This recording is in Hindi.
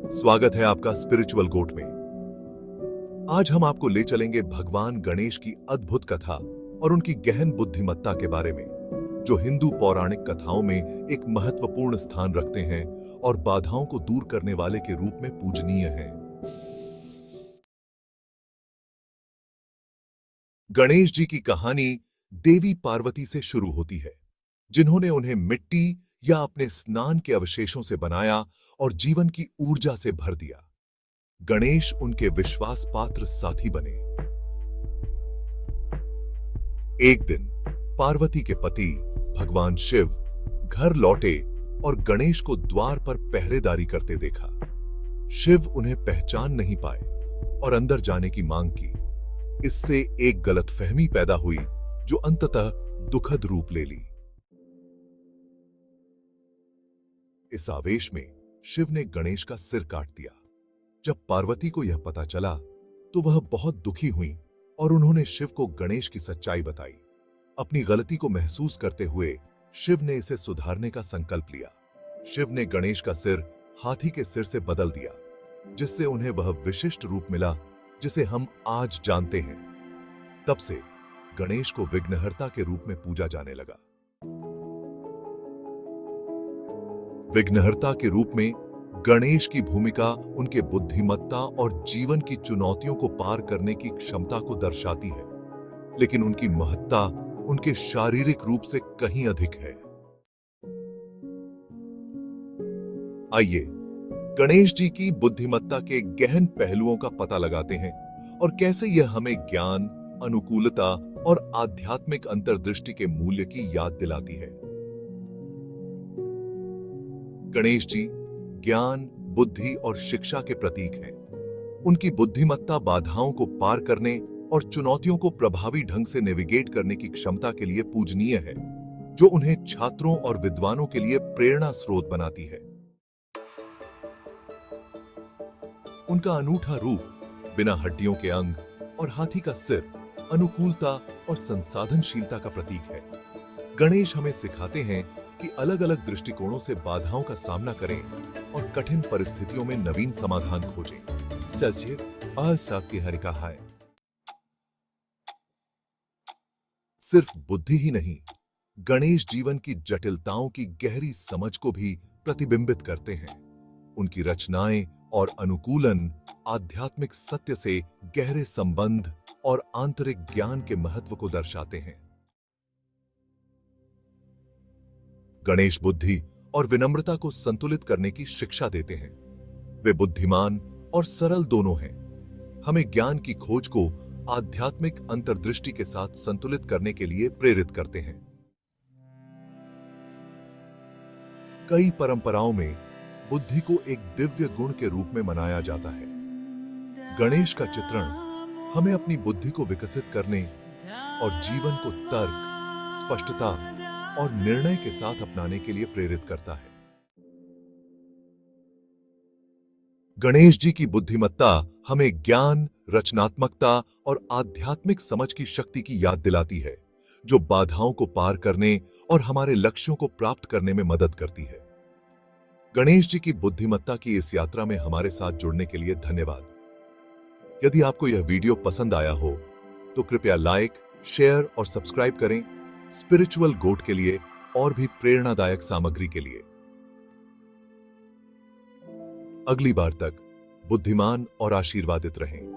स्वागत है आपका स्पिरिचुअल गोट में। आज हम आपको ले चलेंगे भगवान गणेश की अद्भुत कथा और उनकी गहन बुद्धिमत्ता के बारे में, जो हिंदू पौराणिक कथाओं में एक महत्वपूर्ण स्थान रखते हैं और बाधाओं को दूर करने वाले के रूप में पूजनीय हैं। गणेश जी की कहानी देवी पार्वती से शुरू होती है, जिन्होंने उन्हें मिट्टी या अपने स्नान के अवशेषों से बनाया और जीवन की ऊर्जा से भर दिया। गणेश उनके विश्वास पात्र साथी बने। एक दिन पार्वती के पति भगवान शिव घर लौटे और गणेश को द्वार पर पहरेदारी करते देखा। शिव उन्हें पहचान नहीं पाए और अंदर जाने की मांग की। इससे एक गलतफहमी पैदा हुई जो अंततः दुखद रूप ले ली। इस आवेश में शिव ने गणेश का सिर काट दिया। जब पार्वती को यह पता चला तो वह बहुत दुखी हुई और उन्होंने शिव को गणेश की सच्चाई बताई। अपनी गलती को महसूस करते हुए शिव ने इसे सुधारने का संकल्प लिया। शिव ने गणेश का सिर हाथी के सिर से बदल दिया, जिससे उन्हें वह विशिष्ट रूप मिला जिसे हम आज जानते हैं। तब से गणेश को विघ्नहर्ता के रूप में पूजा जाने लगा। विघ्नहर्ता के रूप में गणेश की भूमिका उनके बुद्धिमत्ता और जीवन की चुनौतियों को पार करने की क्षमता को दर्शाती है, लेकिन उनकी महत्ता उनके शारीरिक रूप से कहीं अधिक है। आइए गणेश जी की बुद्धिमत्ता के गहन पहलुओं का पता लगाते हैं और कैसे यह हमें ज्ञान, अनुकूलता और आध्यात्मिक अंतर्दृष्टि के मूल्य की याद दिलाती है। गणेश जी ज्ञान, बुद्धि और शिक्षा के प्रतीक हैं। उनकी बुद्धिमत्ता बाधाओं को पार करने और चुनौतियों को प्रभावी ढंग से नेविगेट करने की क्षमता के लिए पूजनीय है, जो उन्हें छात्रों और विद्वानों के लिए प्रेरणा स्रोत बनाती है। उनका अनूठा रूप, बिना हड्डियों के अंग और हाथी का सिर अनुकूलता और संसाधनशीलता का प्रतीक है। गणेश हमें सिखाते हैं कि अलग-अलग दृष्टिकोणों से बाधाओं का सामना करें और कठिन परिस्थितियों में नवीन समाधान खोजें। सच्चे अशक्ति हरिका है। सिर्फ बुद्धि ही नहीं, गणेश जीवन की जटिलताओं की गहरी समझ को भी प्रतिबिंबित करते हैं। उनकी रचनाएं और अनुकूलन आध्यात्मिक सत्य से गहरे संबंध और आंतरिक ज्ञान के महत्व को दर्शाते हैं। गणेश बुद्धि और विनम्रता को संतुलित करने की शिक्षा देते हैं। वे बुद्धिमान और सरल दोनों हैं, हमें ज्ञान की खोज को आध्यात्मिक अंतर्दृष्टि के साथ संतुलित करने के लिए प्रेरित करते हैं। कई परंपराओं में बुद्धि को एक दिव्य गुण के रूप में मनाया जाता है। गणेश का चित्रण हमें अपनी बुद्धि को विकसित करने और जीवन को तर्क, स्पष्टता और निर्णय के साथ अपनाने के लिए प्रेरित करता है। गणेश जी की बुद्धिमत्ता हमें ज्ञान, रचनात्मकता और आध्यात्मिक समझ की शक्ति की याद दिलाती है, जो बाधाओं को पार करने और हमारे लक्ष्यों को प्राप्त करने में मदद करती है। गणेश जी की बुद्धिमत्ता की इस यात्रा में हमारे साथ जुड़ने के लिए धन्यवाद। यदि आपको यह वीडियो पसंद आया हो तो कृपया लाइक, शेयर और सब्सक्राइब करें स्पिरिचुअल गोट के लिए और भी प्रेरणादायक सामग्री के लिए। अगली बार तक बुद्धिमान और आशीर्वादित रहें।